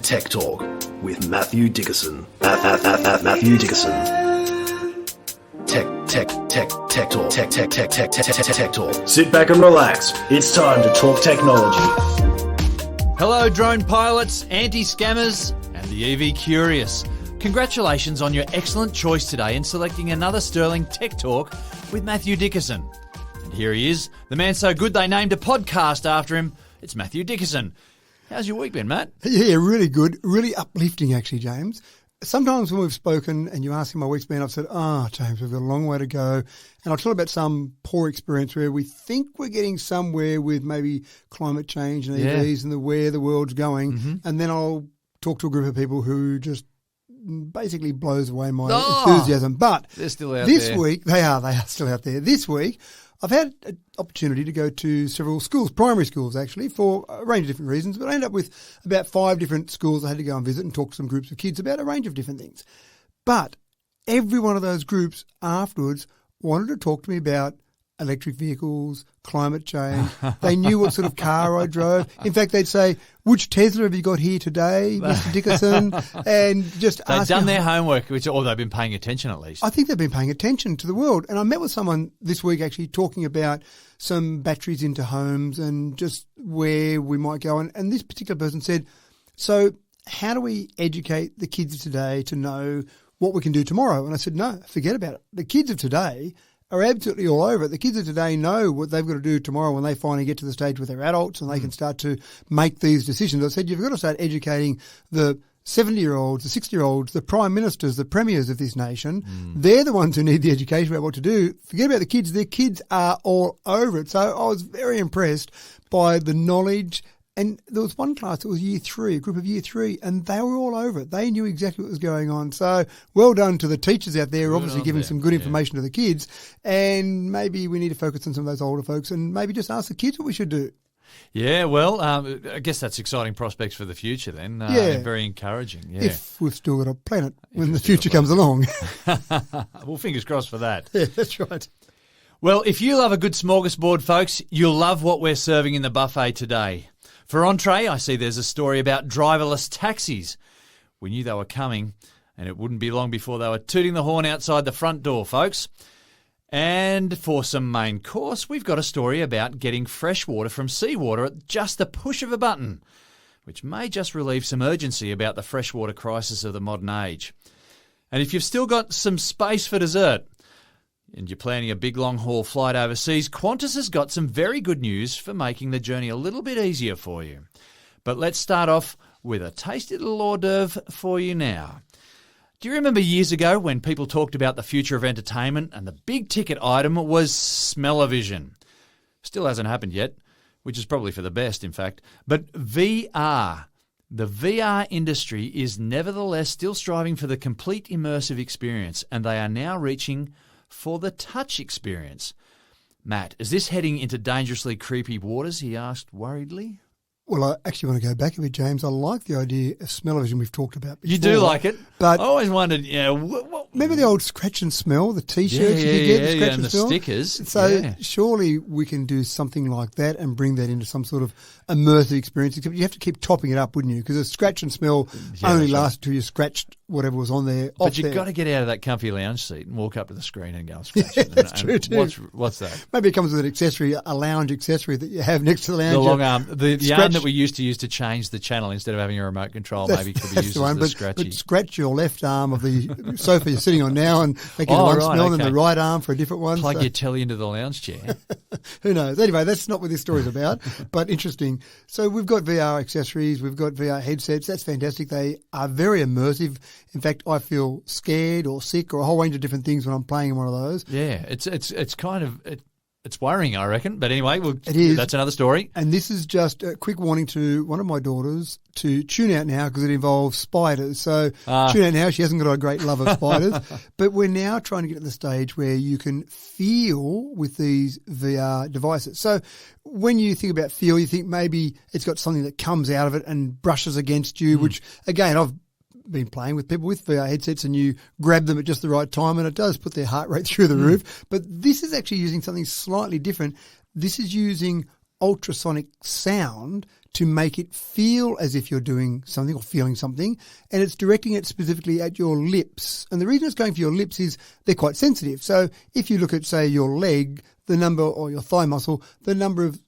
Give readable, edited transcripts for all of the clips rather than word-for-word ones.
Tech Talk with Matthew Dickerson. Matthew Dickerson. Tech Talk. Sit back and relax. It's time to talk technology. Hello, drone pilots, anti-scammers, and the EV curious. Congratulations on your excellent choice today in selecting another sterling Tech Talk with Matthew Dickerson. And here he is, the man so good they named a podcast after him. It's Matthew Dickerson. How's your week been, Matt? Yeah, really good. Really uplifting, actually, James. Sometimes when we've spoken and you ask how my week's been, I've said, James, we've got a long way to go. And I'll tell you about some poor experience where we think we're getting somewhere with maybe climate change and EVs and where the world's going. Mm-hmm. And then I'll talk to a group of people who just basically blows away my enthusiasm. But they're still out this there. week, they are still out there. This week, I've had an opportunity to go to several schools, primary schools actually, for a range of different reasons, but I ended up with about 5 different schools I had to go and visit and talk to some groups of kids about a range of different things. But every one of those groups afterwards wanted to talk to me about electric vehicles, climate change. They knew what sort of car I drove. In fact, they'd say, which Tesla have you got here today, Mr. Dickerson? And just They've asking, done their homework, or they've been paying attention at least. I think they've been paying attention to the world. And I met with someone this week actually talking about some batteries into homes and just where we might go. And this particular person said, so how do we educate the kids today to know what we can do tomorrow? And I said, no, forget about it. The kids of today are absolutely all over it. The kids of today know what they've got to do tomorrow when they finally get to the stage where they're adults and they can start to make these decisions. I said, you've got to start educating the 70-year-olds, the 60-year-olds, the prime ministers, the premiers of this nation. They're the ones who need the education about what to do. Forget about the kids. Their kids are all over it. So I was very impressed by the knowledge. And there was one class that was year 3, a group of year 3, and they were all over it. They knew exactly what was going on. So well done to the teachers out there, obviously giving some good information to the kids. And maybe we need to focus on some of those older folks and maybe just ask the kids what we should do. Yeah, well, I guess that's exciting prospects for the future then. Very encouraging. Yeah. If we've still got a planet when the future comes along. Well, fingers crossed for that. Yeah, that's right. Well, if you love a good smorgasbord, folks, you'll love what we're serving in the buffet today. For entree, I see there's a story about driverless taxis. We knew they were coming, and it wouldn't be long before they were tooting the horn outside the front door, folks. And for some main course, we've got a story about getting fresh water from seawater at just the push of a button, which may just relieve some urgency about the freshwater crisis of the modern age. And if you've still got some space for dessert, and you're planning a big long-haul flight overseas, Qantas has got some very good news for making the journey a little bit easier for you. But let's start off with a tasty little hors d'oeuvre for you now. Do you remember years ago when people talked about the future of entertainment and the big ticket item was smell-o-vision? Still hasn't happened yet, which is probably for the best, in fact. But VR. The VR industry is nevertheless still striving for the complete immersive experience, and they are now reaching for the touch experience. Matt, is this heading into dangerously creepy waters? He asked worriedly. Well, I actually want to go back a bit, James. I like the idea of smell-o-vision we've talked about before. You do like it? But I always wondered, remember the old scratch and smell, the T-shirts you could get, the scratch and the smell? stickers. So surely we can do something like that and bring that into some sort of immersive experience. Except you have to keep topping it up, wouldn't you? Because a scratch and smell only lasts until you scratched whatever was on there. But you've got to get out of that comfy lounge seat and walk up to the screen and go and scratch it. That's true too. What's that? Maybe it comes with an accessory, a lounge accessory that you have next to the lounge. The long arm, the arm that we used to use to change the channel instead of having a remote control. Maybe could be used as the scratchy. But scratch your left arm of the sofa you're sitting on now and make it one smell and the right arm for a different one. Plug your telly into the lounge chair. Who knows? Anyway, that's not what this story's about, but interesting. So we've got VR accessories, we've got VR headsets. That's fantastic. They are very immersive. In fact, I feel scared or sick or a whole range of different things when I'm playing in one of those. Yeah, it's kind of it's worrying, I reckon. But anyway, it is. That's another story. And this is just a quick warning to one of my daughters to tune out now because it involves spiders. So tune out now. She hasn't got a great love of spiders. But we're now trying to get to the stage where you can feel with these VR devices. So when you think about feel, you think maybe it's got something that comes out of it and brushes against you, which, again, I've been playing with people with VR headsets and you grab them at just the right time and it does put their heart rate through the roof. But this is actually using something slightly different. This is using ultrasonic sound to make it feel as if you're doing something or feeling something, and it's directing it specifically at your lips. And the reason it's going for your lips is they're quite sensitive. So if you look at, say, your leg, the number, or your thigh muscle, the number of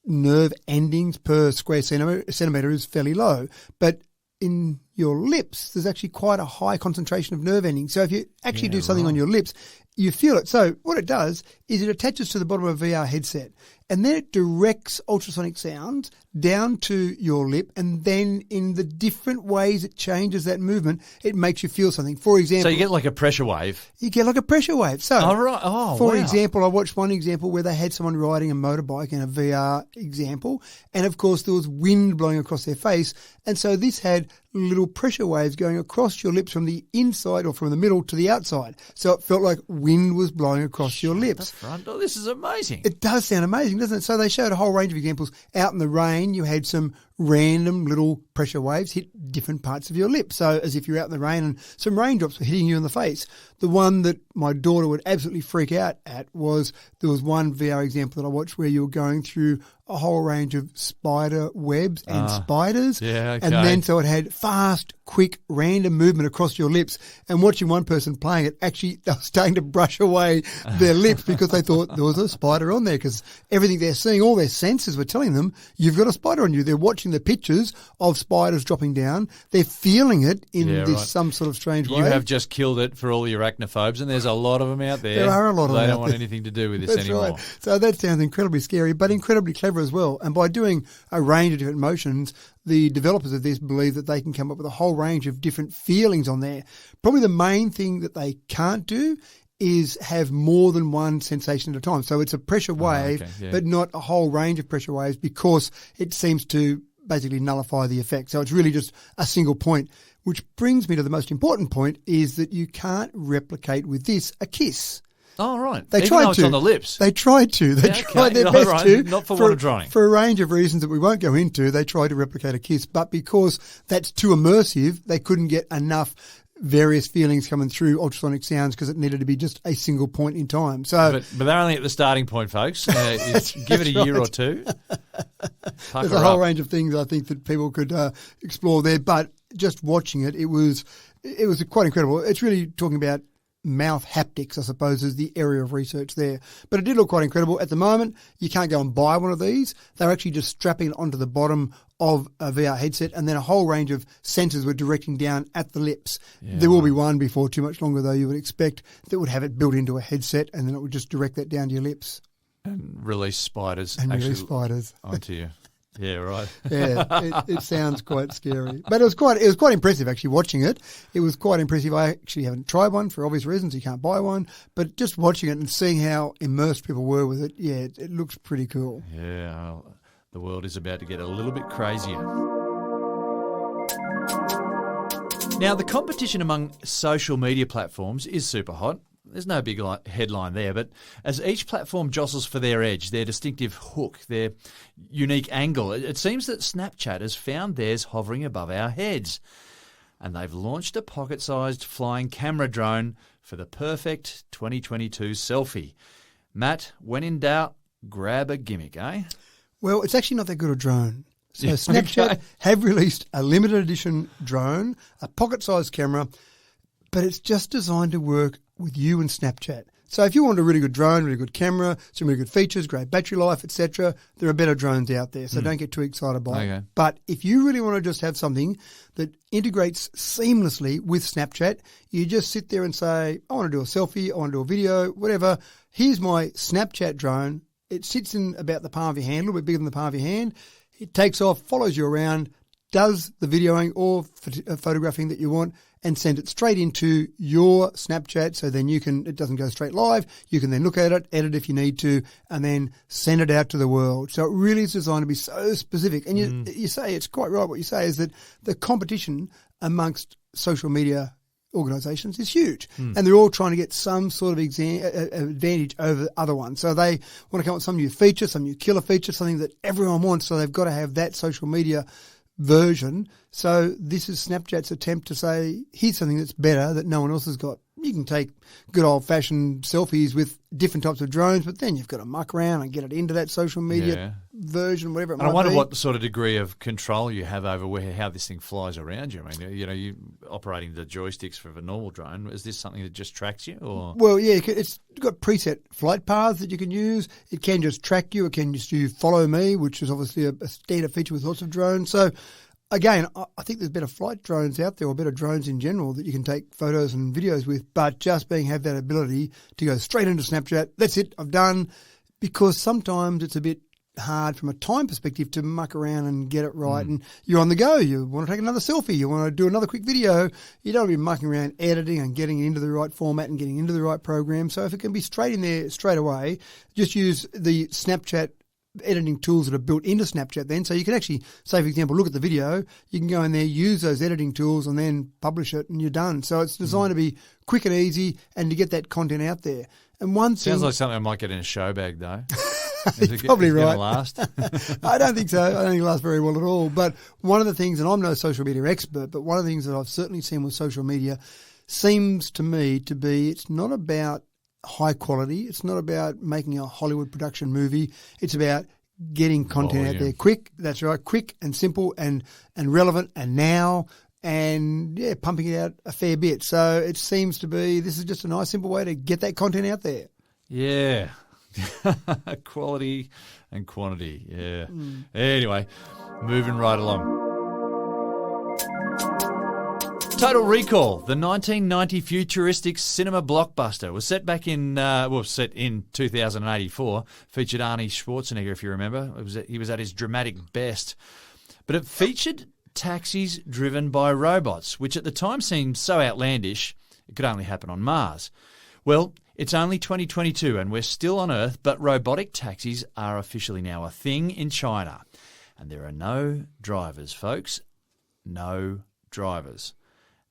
nerve endings per square centimetre is fairly low. But in your lips, there's actually quite a high concentration of nerve endings. So if you actually do something on your lips, you feel it. So what it does is it attaches to the bottom of a VR headset, and then it directs ultrasonic sounds down to your lip, and then in the different ways it changes that movement, it makes you feel something. For example... So you get like a pressure wave? You get like a pressure wave. So, for example, I watched one example where they had someone riding a motorbike in a VR example, and of course there was wind blowing across their face, and so this had little pressure waves going across your lips from the inside or from the middle to the outside. So it felt like wind was blowing across your lips. Oh, this is amazing. It does sound amazing, doesn't it? So they showed a whole range of examples. Out in the rain, you had some random little pressure waves hit different parts of your lips. So as if you're out in the rain and some raindrops were hitting you in the face. The one that my daughter would absolutely freak out at was there was one VR example that I watched where you were going through a whole range of spider webs and spiders. Yeah, okay. And then so it had fast, quick, random movement across your lips. And watching one person playing it, actually they were starting to brush away their lips because they thought there was a spider on there, because everything they're seeing, all their senses were telling them, you've got a spider on you. They're watching the pictures of spiders dropping down. They're feeling it in some sort of strange way. You have just killed it for all the arachnophobes, and there's a lot of them out there. There are a lot of them. They don't want anything to do with this anymore. Right. So that sounds incredibly scary, but incredibly clever as well. And by doing a range of different motions, the developers of this believe that they can come up with a whole range of different feelings on there. Probably the main thing that they can't do is have more than one sensation at a time. So it's a pressure wave, but not a whole range of pressure waves, because it seems to basically nullify the effect. So it's really just a single point, which brings me to the most important point, is that you can't replicate with this a kiss. Oh, right. They Even tried though it's to. on the lips. They tried to. They tried their best to. Not for want of trying. For a range of reasons that we won't go into, they tried to replicate a kiss. But because that's too immersive, they couldn't get enough various feelings coming through ultrasonic sounds, because it needed to be just a single point in time. So, but they're only at the starting point, folks. Give it a year or two. There's a whole range of things I think that people could explore there. But just watching it, it was quite incredible. It's really talking about mouth haptics, I suppose, is the area of research there. But it did look quite incredible. At the moment, you can't go and buy one of these. They're actually just strapping it onto the bottom of a VR headset, and then a whole range of sensors were directing down at the lips. Yeah, there will be one before too much longer, though, you would expect, that would have it built into a headset, and then it would just direct that down to your lips. And release spiders. Onto you. Yeah, right. Yeah, it sounds quite scary. But it was quite impressive actually watching it. It was quite impressive. I actually haven't tried one for obvious reasons. You can't buy one. But just watching it and seeing how immersed people were with it, yeah, it looks pretty cool. Yeah, well, the world is about to get a little bit crazier. Now, the competition among social media platforms is super hot. There's no big headline there, but as each platform jostles for their edge, their distinctive hook, their unique angle, it seems that Snapchat has found theirs hovering above our heads. And they've launched a pocket-sized flying camera drone for the perfect 2022 selfie. Matt, when in doubt, grab a gimmick, eh? Well, it's actually not that good a drone. So Snapchat have released a limited edition drone, a pocket-sized camera, but it's just designed to work with you and Snapchat. So if you want a really good drone, really good camera, some really good features, great battery life, etc., there are better drones out there, so don't get too excited by it. But if you really want to just have something that integrates seamlessly with Snapchat, you just sit there and say, I want to do a selfie, I want to do a video, whatever. Here's my Snapchat drone. It sits in about the palm of your hand, a little bit bigger than the palm of your hand. It takes off, follows you around, does the videoing or photographing that you want, and send it straight into your Snapchat, so then it doesn't go straight live. You can then look at it, edit if you need to, and then send it out to the world. So it really is designed to be so specific. And you say, it's quite right what you say, is that the competition amongst social media organisations is huge. And they're all trying to get some sort of advantage over other ones. So they want to come up with some new feature, some new killer feature, something that everyone wants, so they've got to have that social media version. So this is Snapchat's attempt to say, here's something that's better that no one else has got. you can take good old-fashioned selfies with different types of drones, but then you've got to muck around and get it into that social media version, whatever it might be. I wonder what sort of degree of control you have over how this thing flies around you. I mean, you operating the joysticks for a normal drone. Is this something that just tracks you? Or? Well, yeah, it's got preset flight paths that you can use. It can just track you. It can just do follow me, which is obviously a standard feature with lots of drones. So, again, I think there's better flight drones out there, or better drones in general, that you can take photos and videos with, but just have that ability to go straight into Snapchat. That's it, I've done. Because sometimes it's a bit hard from a time perspective to muck around and get it right. And you're on the go. You want to take another selfie. You want to do another quick video. You don't want to be mucking around editing and getting it into the right format and getting into the right program. So if it can be straight in there straight away, just use the Snapchat editing tools that are built into Snapchat then. So you can actually, say, for example, look at the video, you can go in there, use those editing tools and then publish it and you're done. So it's designed to be quick and easy and to get that content out there. And one thing... Sounds like something I might get in a show bag, though. You're probably right. Last? I don't think so. I don't think it lasts very well at all. But one of the things, and I'm no social media expert, but one of the things that I've certainly seen with social media seems to me to be, it's not about high quality. It's not about making a Hollywood production movie. It's about getting content out there quick. That's right. Quick and simple and relevant and now, and pumping it out a fair bit. So it seems to be, this is just a nice, simple way to get that content out there. Yeah. Quality and quantity. Yeah. Anyway, moving right along. Total Recall, the 1990 futuristic cinema blockbuster, was set back in, set in 2084. Featured Arnie Schwarzenegger, if you remember. He was at his dramatic best. But it featured taxis driven by robots, which at the time seemed so outlandish it could only happen on Mars. Well, it's only 2022 and we're still on Earth, but robotic taxis are officially now a thing in China. And there are no drivers, folks. No drivers.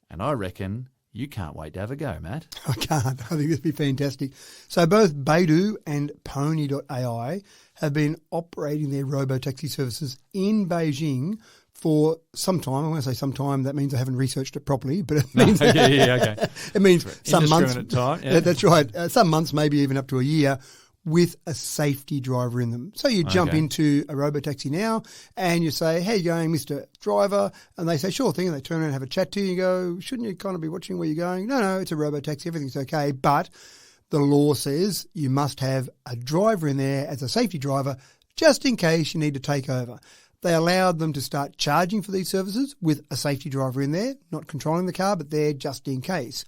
And I reckon you can't wait to have a go, Matt. I can't. I think this would be fantastic. So both Baidu and Pony.ai have been operating their robotaxi services in Beijing for some time. I want to say some time, that means I haven't researched it properly, but it means okay. It means some months. Time, yeah. That's right. Some months, maybe even up to a year, with a safety driver in them. So you jump into a robotaxi now and you say, "How you going, Mr. Driver?" And they say, "Sure thing." And they turn around and have a chat to you. You go, "Shouldn't you kind of be watching where you're going?" No, it's a robotaxi. Everything's okay. But the law says you must have a driver in there as a safety driver just in case you need to take over. They allowed them to start charging for these services with a safety driver in there, not controlling the car, but there just in case.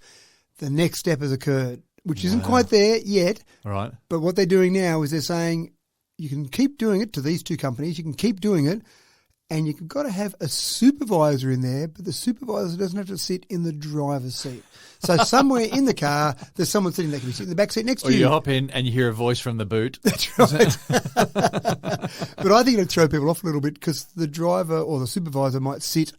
The next step has occurred, which isn't quite there yet. All right. But what they're doing now is they're saying you can keep doing it to these two companies. You can keep doing it, and you've got to have a supervisor in there, but the supervisor doesn't have to sit in the driver's seat. So somewhere in the car, there's someone sitting there. Can be sitting in the back seat next to you. Or you hop in and you hear a voice from the boot. That's right. But I think it'd throw people off a little bit because the driver or the supervisor might sit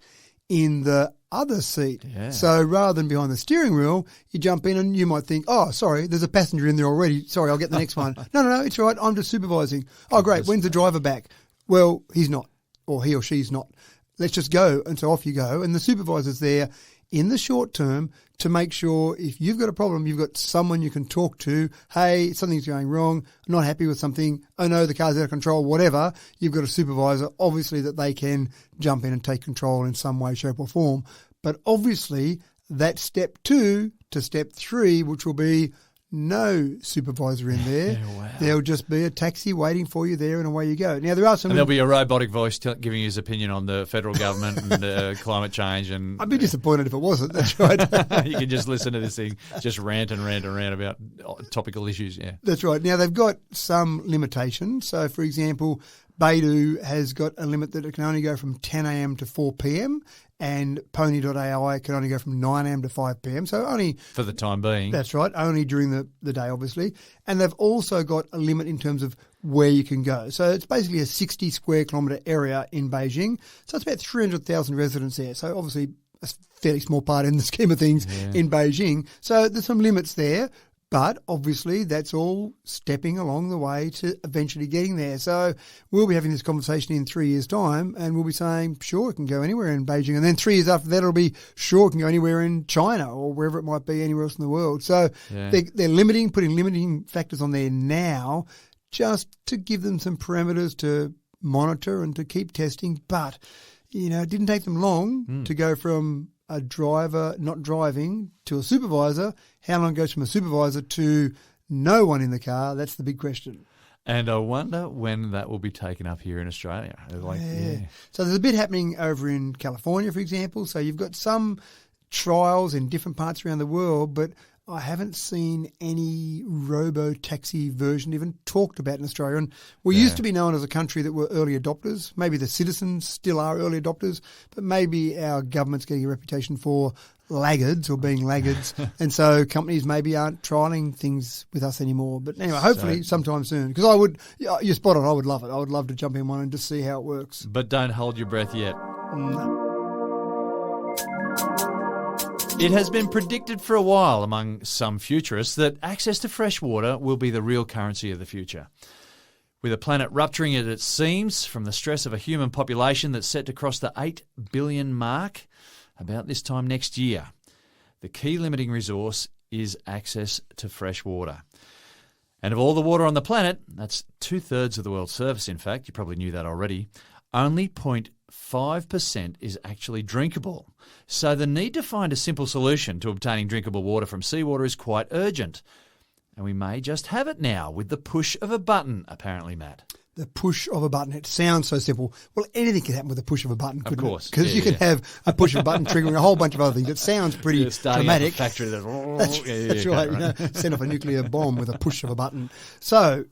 in the other seat. Yeah. So rather than behind the steering wheel, you jump in and you might think, "Oh, sorry, there's a passenger in there already. Sorry, I'll get the next one." No, it's all right. I'm just supervising. "Oh, great. When's the driver back?" "Well, he's not, or he or she's not. Let's just go." And so off you go. And the supervisor's there in the short term to make sure if you've got a problem, you've got someone you can talk to. "Hey, something's going wrong. I'm not happy with something. Oh no, the car's out of control," whatever. You've got a supervisor, obviously, that they can jump in and take control in some way, shape or form. But obviously that's step 2 to step 3, which will be no supervisor in there. Yeah, wow. There'll just be a taxi waiting for you there and away you go. Now, there are some... And there'll be a robotic voice giving you his opinion on the federal government and climate change. And I'd be disappointed if it wasn't. That's right. You can just listen to this thing, just rant about topical issues. Yeah, that's right. Now, they've got some limitations. So, for example, Baidu has got a limit that it can only go from 10 a.m. to 4 p.m. and Pony.ai can only go from 9 a.m. to 5 p.m. So only... For the time being. That's right, only during the day, obviously. And they've also got a limit in terms of where you can go. So it's basically a 60 square kilometre area in Beijing. So it's about 300,000 residents there. So obviously a fairly small part in the scheme of things in Beijing. So there's some limits there. But obviously that's all stepping along the way to eventually getting there. So we'll be having this conversation in 3 years' time and we'll be saying, sure, it can go anywhere in Beijing. And then 3 years after that, it'll be, sure, it can go anywhere in China or wherever it might be, anywhere else in the world. So they're putting limiting factors on there now just to give them some parameters to monitor and to keep testing. But, it didn't take them long to go from a driver not driving to a supervisor. How long goes from a supervisor to no one in the car? That's the big question. And I wonder when that will be taken up here in Australia. So there's a bit happening over in California, for example. So you've got some trials in different parts around the world, but I haven't seen any robotaxi version even talked about in Australia. And we used to be known as a country that were early adopters. Maybe the citizens still are early adopters, but maybe our government's getting a reputation for laggards or being laggards. And so companies maybe aren't trialling things with us anymore. But anyway, hopefully sometime soon. Because you're spot on, I would love it. I would love to jump in one and just see how it works. But don't hold your breath yet. No. It has been predicted for a while among some futurists that access to fresh water will be the real currency of the future. With a planet rupturing at its seams from the stress of a human population that's set to cross the 8 billion mark about this time next year, the key limiting resource is access to fresh water. And of all the water on the planet, that's 2/3 of the world's surface, in fact, you probably knew that already, only 0.5% is actually drinkable. So the need to find a simple solution to obtaining drinkable water from seawater is quite urgent. And we may just have it now with the push of a button, apparently, Matt. The push of a button. It sounds so simple. Well, anything can happen with a push of a button, couldn't Of course. Because you can have a push of a button triggering a whole bunch of other things. It sounds pretty dramatic. Factory That's right. Send off a nuclear bomb with a push of a button. So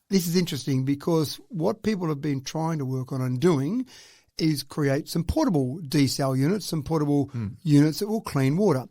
this is interesting because what people have been trying to work on and doing is create some portable desal units, some portable units that will clean water.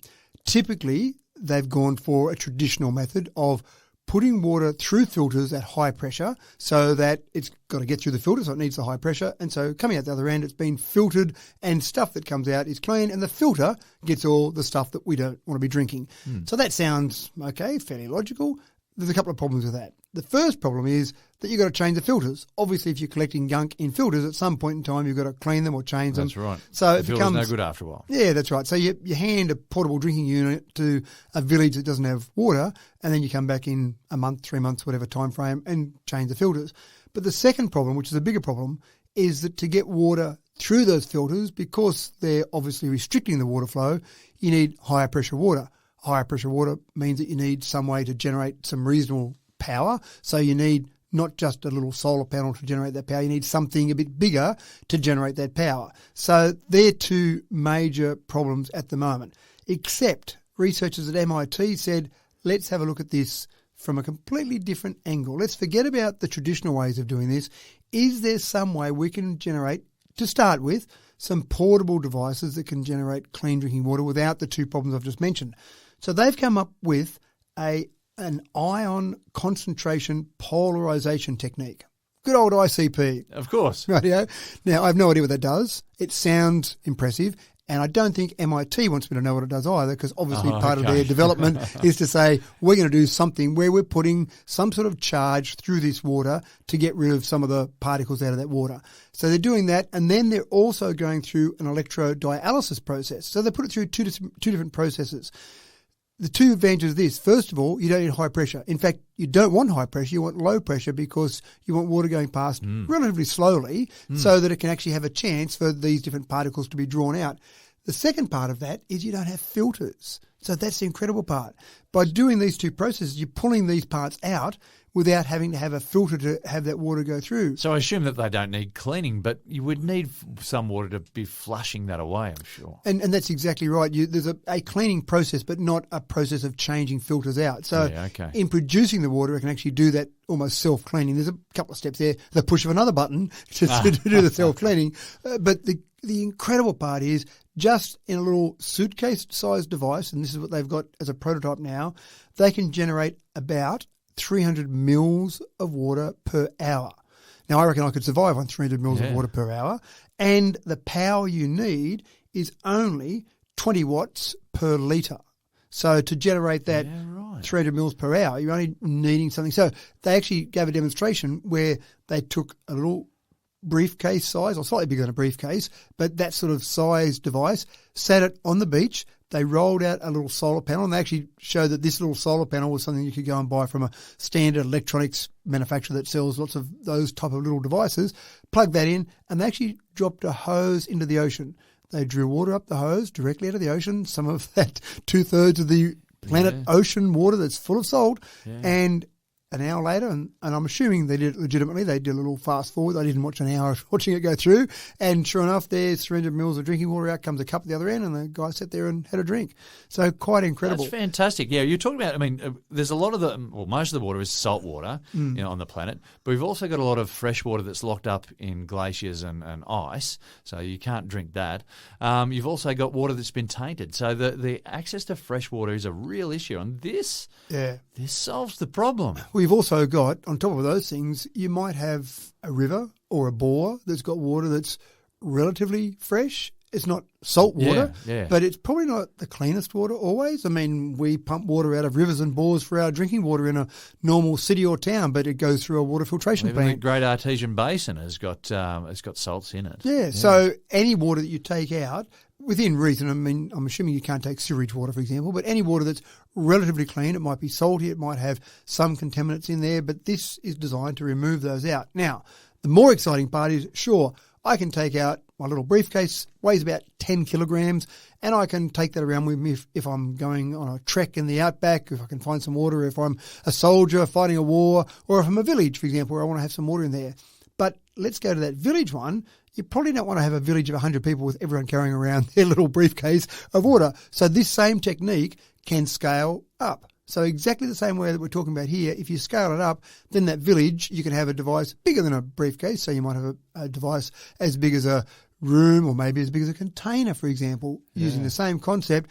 Typically, they've gone for a traditional method of putting water through filters at high pressure so that it's got to get through the filter, so it needs the high pressure. And so coming out the other end, it's been filtered and stuff that comes out is clean and the filter gets all the stuff that we don't want to be drinking. So that sounds, okay, fairly logical. There's a couple of problems with that. The first problem is that you've got to change the filters. Obviously, if you're collecting gunk in filters, at some point in time, you've got to clean them or change them. That's right. So the it filter's becomes no good after a while. Yeah, that's right. So you hand a portable drinking unit to a village that doesn't have water, and then you come back in a month, 3 months, whatever time frame, and change the filters. But the second problem, which is a bigger problem, is that to get water through those filters, because they're obviously restricting the water flow, you need higher pressure water. Higher pressure water means that you need some way to generate some reasonable power. So you need not just a little solar panel to generate that power. You need something a bit bigger to generate that power. So they're two major problems at the moment. Except researchers at MIT said, let's have a look at this from a completely different angle. Let's forget about the traditional ways of doing this. Is there some way we can generate, to start with, some portable devices that can generate clean drinking water without the two problems I've just mentioned? So they've come up with an ion concentration polarization technique. Good old ICP. Of course. Right, now, I have no idea what that does. It sounds impressive, and I don't think MIT wants me to know what it does either, because obviously part of their development is to say, we're going to do something where we're putting some sort of charge through this water to get rid of some of the particles out of that water. So they're doing that, and then they're also going through an electrodialysis process. So they put it through two different processes. The two advantages of this, first of all, you don't need high pressure. In fact, you don't want high pressure, you want low pressure because you want water going past relatively slowly so that it can actually have a chance for these different particles to be drawn out. The second part of that is you don't have filters. So that's the incredible part. By doing these two processes, you're pulling these parts out without having to have a filter to have that water go through. So I assume that they don't need cleaning, but you would need some water to be flushing that away, I'm sure. And that's exactly right. There's a cleaning process, but not a process of changing filters out. So in producing the water, it can actually do that almost self-cleaning. There's a couple of steps there, the push of another button to do the self-cleaning. But the incredible part is just in a little suitcase-sized device, and this is what they've got as a prototype now, they can generate about 300 mils of water per hour. Now, I reckon I could survive on 300 mils of water per hour, and the power you need is only 20 watts per litre. So to generate that Yeah, right. 300 mils per hour, you're only needing something. So they actually gave a demonstration where they took a little briefcase size, or slightly bigger than a briefcase, but that sort of size device, sat it on the beach. They rolled out a little solar panel, and they actually showed that this little solar panel was something you could go and buy from a standard electronics manufacturer that sells lots of those type of little devices. Plug that in, and they actually dropped a hose into the ocean. They drew water up the hose directly out of the ocean, some of that 2/3 of the planet ocean water that's full of salt, and an hour later, and I'm assuming they did it legitimately, they did a little fast forward. I didn't watch an hour of watching it go through, and sure enough, there's 300 mils of drinking water, out comes a cup at the other end, and the guy sat there and had a drink. So quite incredible. That's fantastic. Yeah, you're talking about, I mean, there's a lot of most of the water is salt water on the planet, but we've also got a lot of fresh water that's locked up in glaciers and ice, so you can't drink that. You've also got water that's been tainted, so the access to fresh water is a real issue, and this solves the problem. We've also got, on top of those things, you might have a river or a bore that's got water that's relatively fresh. It's not salt water, but it's probably not the cleanest water always. I mean, we pump water out of rivers and bores for our drinking water in a normal city or town, but it goes through a water filtration Even plant. the Great Artesian Basin has got salts in it. Yeah, so any water that you take out, within reason, I mean, I'm assuming you can't take sewage water, for example, but any water that's relatively clean, it might be salty, it might have some contaminants in there, but this is designed to remove those out. Now, the more exciting part is, sure, I can take out my little briefcase, weighs about 10 kilograms, and I can take that around with me if I'm going on a trek in the outback, if I can find some water, if I'm a soldier fighting a war, or if I'm a village, for example, where I want to have some water in there. But let's go to that village one. You probably don't want to have a village of 100 people with everyone carrying around their little briefcase of water. So this same technique can scale up. So exactly the same way that we're talking about here, if you scale it up, then that village, you can have a device bigger than a briefcase. So you might have a device as big as a room, or maybe as big as a container, for example, using the same concept.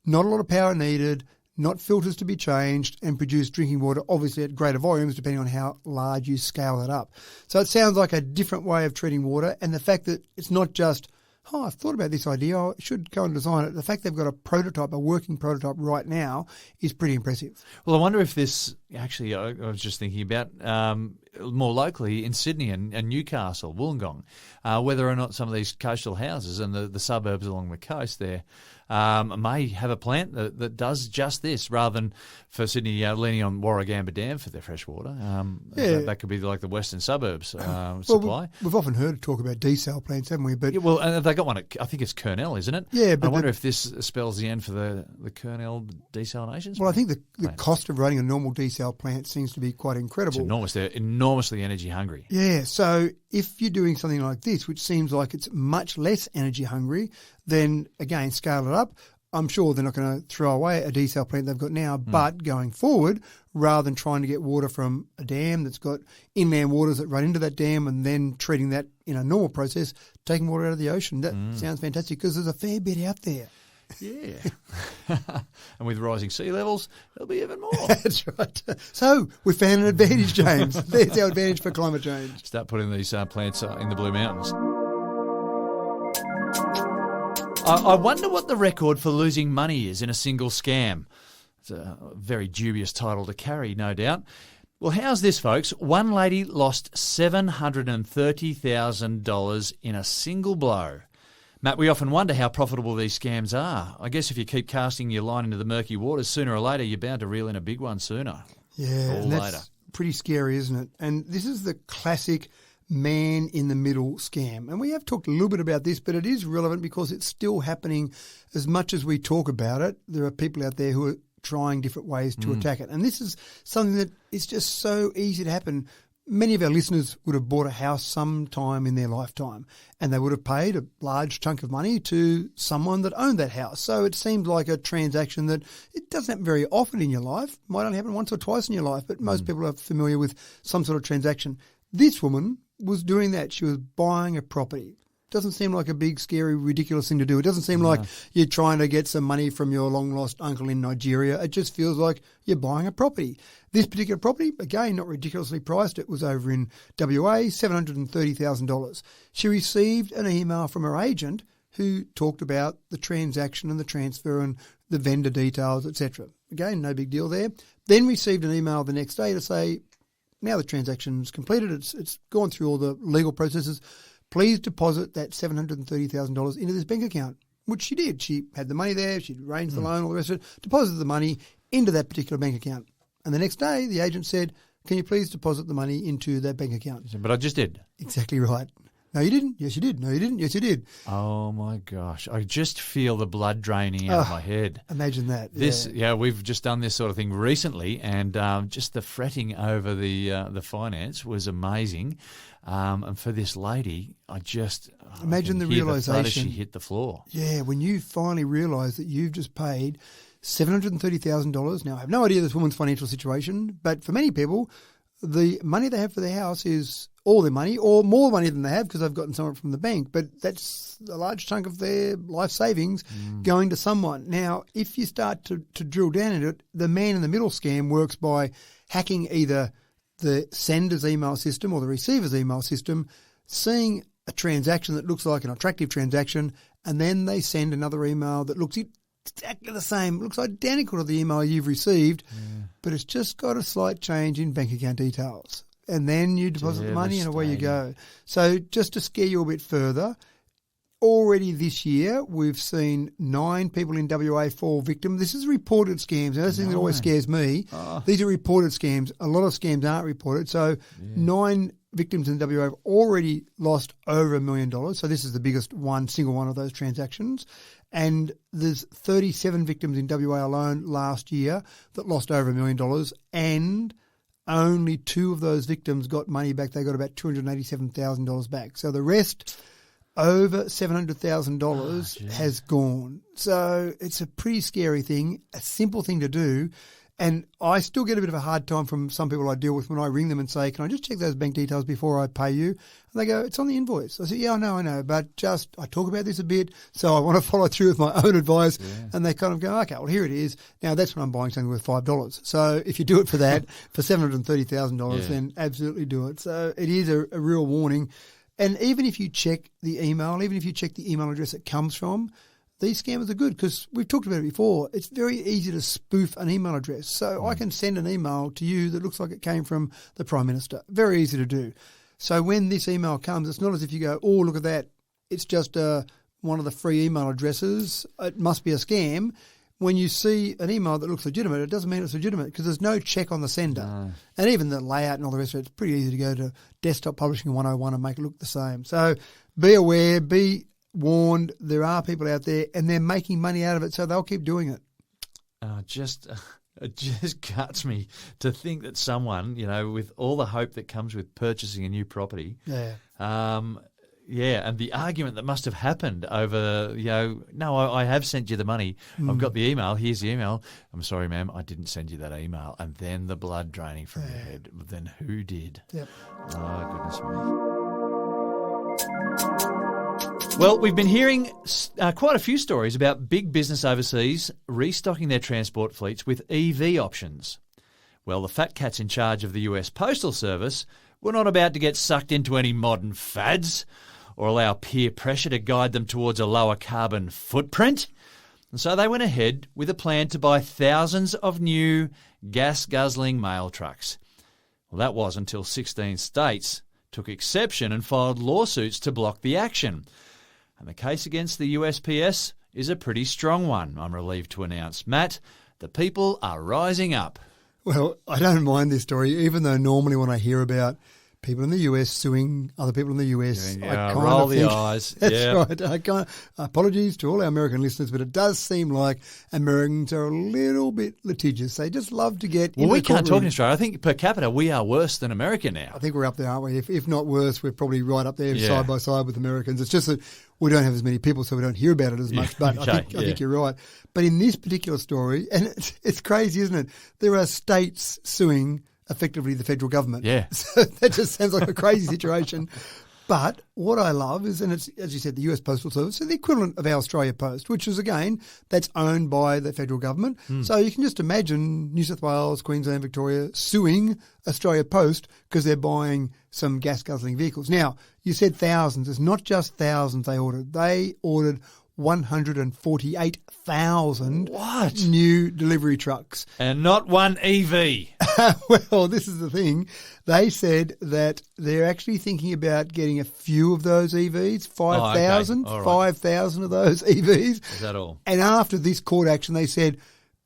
Not a lot of power needed, not filters to be changed, and produce drinking water, obviously at greater volumes, depending on how large you scale that up. So it sounds like a different way of treating water, and the fact that it's not just, I've thought about this idea, I should go and design it. The fact they've got a prototype, a working prototype right now, is pretty impressive. Well, I wonder if this, actually, I was just thinking about more locally in Sydney and Newcastle, Wollongong, whether or not some of these coastal houses and the suburbs along the coast there may have a plant that does just this, rather than for Sydney leaning on Warragamba Dam for their fresh water. That could be like the western suburbs supply. Well, we've often heard talk about desal plants, haven't we? But they got one at, I think it's Kurnell, isn't it? Yeah, but I wonder if this spells the end for the Kurnell desalination. Well, I think the cost of running a normal desal plant seems to be quite incredible. It's enormous. They're enormously energy hungry. Yeah, so if you're doing something like this, which seems like it's much less energy hungry, then again, scale it up. I'm sure they're not going to throw away a desal plant they've got now, but going forward, rather than trying to get water from a dam that's got inland waters that run into that dam and then treating that in a normal process, taking water out of the ocean, that sounds fantastic, because there's a fair bit out there. Yeah. And with rising sea levels, there'll be even more. That's right. So we found an advantage, James. There's our advantage for climate change. Start putting these plants in the Blue Mountains. I wonder what the record for losing money is in a single scam. It's a very dubious title to carry, no doubt. Well, how's this, folks? One lady lost $730,000 in a single blow. Matt, we often wonder how profitable these scams are. I guess if you keep casting your line into the murky waters, sooner or later you're bound to reel in a big one sooner. Yeah, or that's later. Pretty scary, isn't it? And this is the classic man-in-the-middle scam. And we have talked a little bit about this, but it is relevant because it's still happening as much as we talk about it. There are people out there who are trying different ways to attack it. And this is something that is just so easy to happen. Many of our listeners would have bought a house sometime in their lifetime, and they would have paid a large chunk of money to someone that owned that house. So it seems like a transaction that it doesn't happen very often in your life. Might only happen once or twice in your life, but most people are familiar with some sort of transaction. This woman was doing that. She was buying a property. Doesn't seem like a big, scary, ridiculous thing to do. It doesn't seem like you're trying to get some money from your long-lost uncle in Nigeria. It just feels like you're buying a property. This particular property, again, not ridiculously priced. It was over in WA, $730,000. She received an email from her agent who talked about the transaction and the transfer and the vendor details, etc. Again, no big deal there. Then received an email the next day to say, now the transaction's completed, it's gone through all the legal processes. Please deposit that $730,000 into this bank account, which she did. She had the money there, she'd arranged the loan, all the rest of it, deposited the money into that particular bank account. And the next day, the agent said, can you please deposit the money into that bank account? But I just did. Exactly right. No, you didn't. Yes, you did. No, you didn't. Yes, you did. Oh, my gosh. I just feel the blood draining out of my head. Imagine that. We've just done this sort of thing recently, and just the fretting over the finance was amazing. And for this lady, imagine the realisation as she hit the floor. Yeah, when you finally realise that you've just paid $730,000. Now, I have no idea this woman's financial situation, but for many people, the money they have for their house is all their money or more money than they have because they've gotten some from the bank. But that's a large chunk of their life savings going to someone. Now, if you start to drill down into it, the man in the middle scam works by hacking either the sender's email system or the receiver's email system, seeing a transaction that looks like an attractive transaction, and then they send another email that looks exactly the same, looks identical to the email you've received, but it's just got a slight change in bank account details. And then you deposit the money and away you go. So just to scare you a bit further, already this year we've seen 9 people in WA fall victim. This is reported scams. Now, that's the thing that always scares me. These are reported scams. A lot of scams aren't reported. So 9 victims in WA have already lost over $1 million. So this is the biggest single one of those transactions. And there's 37 victims in WA alone last year that lost over $1 million, and only 2 of those victims got money back. They got about $287,000 back. So the rest, over $700,000 has gone. So it's a pretty scary thing, a simple thing to do. And I still get a bit of a hard time from some people I deal with when I ring them and say, can I just check those bank details before I pay you? And they go, it's on the invoice. I say, yeah, I know. But I talk about this a bit, so I want to follow through with my own advice. Yeah. And they kind of go, okay, well, here it is. Now, that's when I'm buying something worth $5. So if you do it for that, for $730,000, then absolutely do it. So it is a real warning. And even if you check the email, even if you check the email address it comes from, these scammers are good because we've talked about it before. It's very easy to spoof an email address. So I can send an email to you that looks like it came from the Prime Minister. Very easy to do. So when this email comes, it's not as if you go, oh, look at that. It's just one of the free email addresses. It must be a scam. When you see an email that looks legitimate, it doesn't mean it's legitimate because there's no check on the sender. No. And even the layout and all the rest of it, it's pretty easy to go to Desktop Publishing 101 and make it look the same. So be aware, be warned, there are people out there and they're making money out of it, so they'll keep doing it. It just cuts me to think that someone, with all the hope that comes with purchasing a new property, and the argument that must have happened over, no, I have sent you the money. I've got the email. Here's the email. I'm sorry, ma'am, I didn't send you that email. And then the blood draining from your head. Then who did? Yep. Oh, goodness me. Well, we've been hearing quite a few stories about big business overseas restocking their transport fleets with EV options. Well, the fat cats in charge of the US Postal Service were not about to get sucked into any modern fads or allow peer pressure to guide them towards a lower carbon footprint. And so they went ahead with a plan to buy thousands of new gas-guzzling mail trucks. Well, that was until 16 states took exception and filed lawsuits to block the action. And the case against the USPS is a pretty strong one, I'm relieved to announce. Matt, the people are rising up. Well, I don't mind this story, even though normally when I hear about people in the US suing other people in the US, I kind roll of the think, eyes. That's right. Apologies to all our American listeners, but it does seem like Americans are a little bit litigious. They just love to get. Well, we can't talk in Australia. I think per capita we are worse than America now. I think we're up there, aren't we? If not worse, we're probably right up there side by side with Americans. It's just that we don't have as many people, so we don't hear about it as much. But I think you're right. But in this particular story, and it's crazy, isn't it? There are states suing effectively the federal government. Yeah. So that just sounds like a crazy situation. But what I love is, and it's, as you said, the US Postal Service, so the equivalent of our Australia Post, which is, again, that's owned by the federal government. So you can just imagine New South Wales, Queensland, Victoria suing Australia Post because they're buying some gas-guzzling vehicles. Now, you said thousands. It's not just thousands they ordered. They ordered 148,000 new delivery trucks. And not one EV. Well, this is the thing. They said that they're actually thinking about getting a few of those EVs, 5,000, All right. 5,000 of those EVs. Is that all? And after this court action, they said,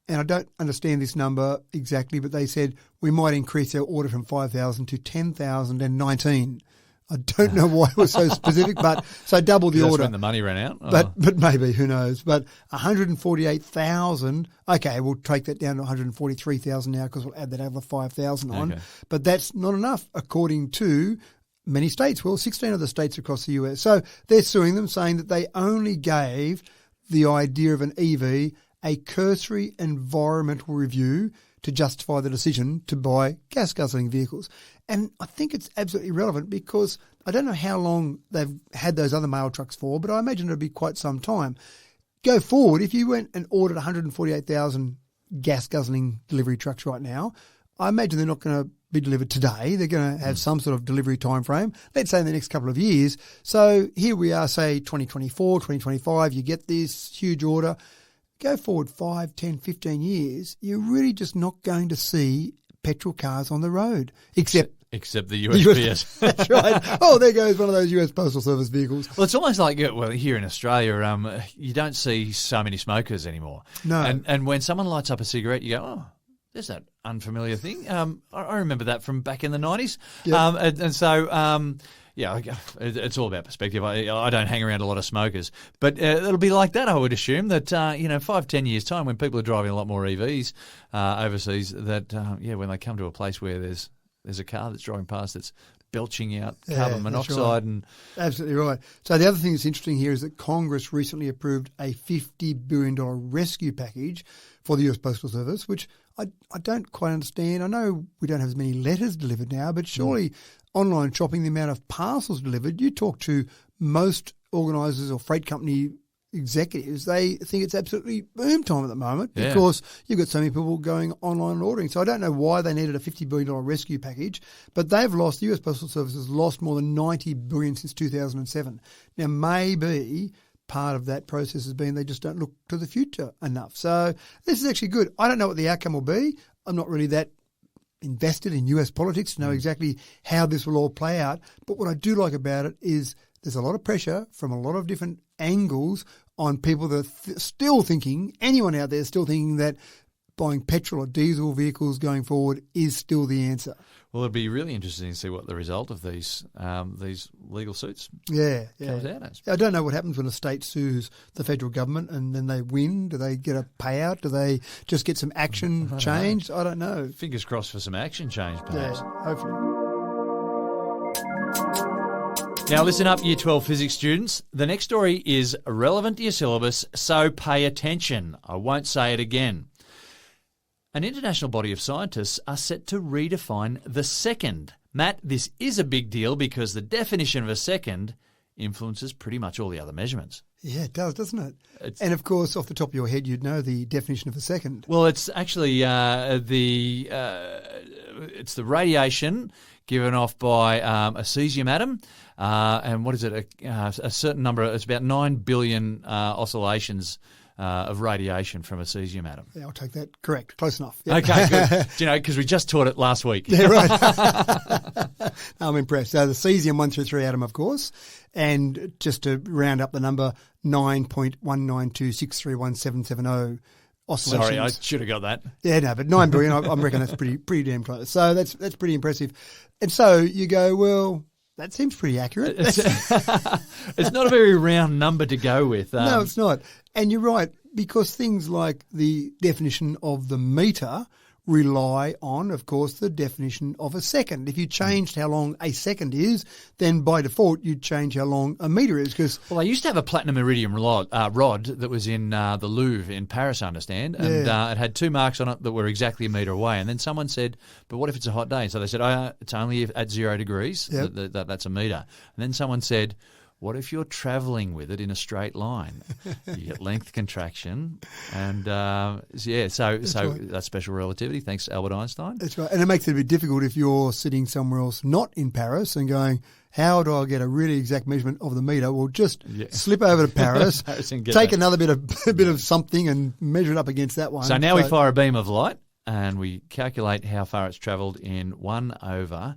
and I don't understand this number exactly, but they said we might increase our order from 5,000 to 10,019. I don't know why it was so specific, but so double the That's order. when the money ran out. But maybe, who knows? But 148,000. Okay, we'll take that down to 143,000 now because we'll add that over 5,000 on. Okay. But that's not enough, according to many states. Well, 16 of the states across the US. So they're suing them, saying that they only gave the idea of an EV a cursory environmental review to justify the decision to buy gas-guzzling vehicles. And I think it's absolutely relevant because I don't know how long they've had those other mail trucks for, but I imagine it'll be quite some time. Go forward, if you went and ordered 148,000 gas-guzzling delivery trucks right now, I imagine they're not going to be delivered today. They're going to have some sort of delivery time frame, let's say in the next couple of years. So here we are, say 2024, 2025, you get this huge order. Go forward 5, 10, 15 years, you're really just not going to see petrol cars on the road, except the USPS. That's right. Oh, there goes one of those US Postal Service vehicles. Well, it's almost like, well, here in Australia, you don't see so many smokers anymore. No. And when someone lights up a cigarette, you go, oh, there's that unfamiliar thing. I remember that from back in the 90s. Yep. Yeah, it's all about perspective. I don't hang around a lot of smokers. But it'll be like that, I would assume, that, 5, 10 years' time, when people are driving a lot more EVs overseas, that, when they come to a place where there's a car that's driving past that's belching out carbon monoxide. Right. And absolutely right. So the other thing that's interesting here is that Congress recently approved a $50 billion rescue package for the US Postal Service, which I don't quite understand. I know we don't have as many letters delivered now, but surely online shopping, the amount of parcels delivered, you talk to most organisers or freight company executives, they think it's absolutely boom time at the moment because you've got so many people going online and ordering. So I don't know why they needed a $50 billion rescue package, but the US Postal Service has lost more than $90 billion since 2007. Now, maybe part of that process has been they just don't look to the future enough. So this is actually good. I don't know what the outcome will be. I'm not really that invested in US politics to know exactly how this will all play out. But what I do like about it is there's a lot of pressure from a lot of different angles on people that are still thinking, anyone out there still thinking that buying petrol or diesel vehicles going forward is still the answer. well, it'd be really interesting to see what the result of these legal suits comes out as. I don't know what happens when a state sues the federal government and then they win. Do they get a payout? Do they just get some action changed? I don't know. Fingers crossed for some action change, perhaps. Yeah, hopefully. Now listen up, Year 12 physics students. The next story is relevant to your syllabus, so pay attention. I won't say it again. An international body of scientists are set to redefine the second. Matt, this is a big deal because the definition of a second influences pretty much all the other measurements. Yeah, it does, doesn't it? And of course, off the top of your head, you'd know the definition of a second. Well, it's actually it's the radiation given off by a cesium atom. And what is it? A certain number, it's about 9 billion oscillations of radiation from a cesium atom. Yeah, I'll take that. Correct. Close enough. Yep. Okay, good. Do you know, because we just taught it last week. Yeah, right. I'm impressed. So the cesium 133 atom, of course, and just to round up the number, 9.192631770 oscillations. Sorry, I should have got that. Yeah, no, but 9 billion, I reckon that's pretty damn close. So that's pretty impressive. And so you go, well, that seems pretty accurate. It's not a very round number to go with. No, it's not. And you're right, because things like the definition of the metre rely on, of course, the definition of a second. If you changed how long a second is, then by default you'd change how long a metre is. Because Well, they used to have a platinum iridium rod that was in the Louvre in Paris, I understand, and it had 2 marks on it that were exactly a metre away. And then someone said, but what if it's a hot day? And so they said, it's only at 0 degrees, that's a metre. And then someone said, what if you're travelling with it in a straight line? You get length contraction, and so that's special relativity. Thanks, Albert Einstein. That's right, and it makes it a bit difficult if you're sitting somewhere else, not in Paris, and going, how do I get a really exact measurement of the metre? Well, just slip over to Paris, take another bit of something, and measure it up against that one. So now we fire a beam of light, and we calculate how far it's travelled in 1 over.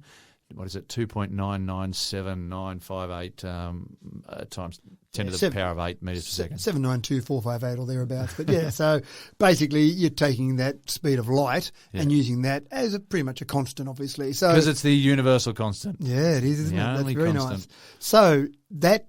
What is it, 2.997958 times 10 to the power of 8 metres per second. 792,458 or thereabouts. But so basically you're taking that speed of light and using that as pretty much a constant, obviously. So because it's the universal constant. Yeah, it is, isn't it? That's very constant. nice. So that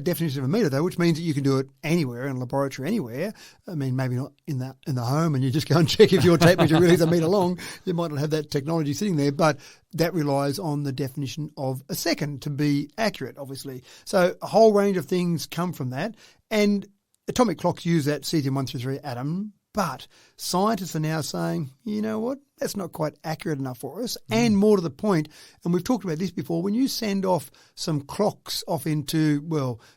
definition of a metre, though, which means that you can do it anywhere in a laboratory, anywhere. I mean, maybe not in the home, and you just go and check if your tape measure really is a metre long. You might not have that technology sitting there, but that relies on the definition of a second to be accurate, obviously. So a whole range of things come from that, and atomic clocks use that cesium-133 atom. But scientists are now saying, you know what, that's not quite accurate enough for us. And more to the point, and we've talked about this before, when you send off some clocks off into,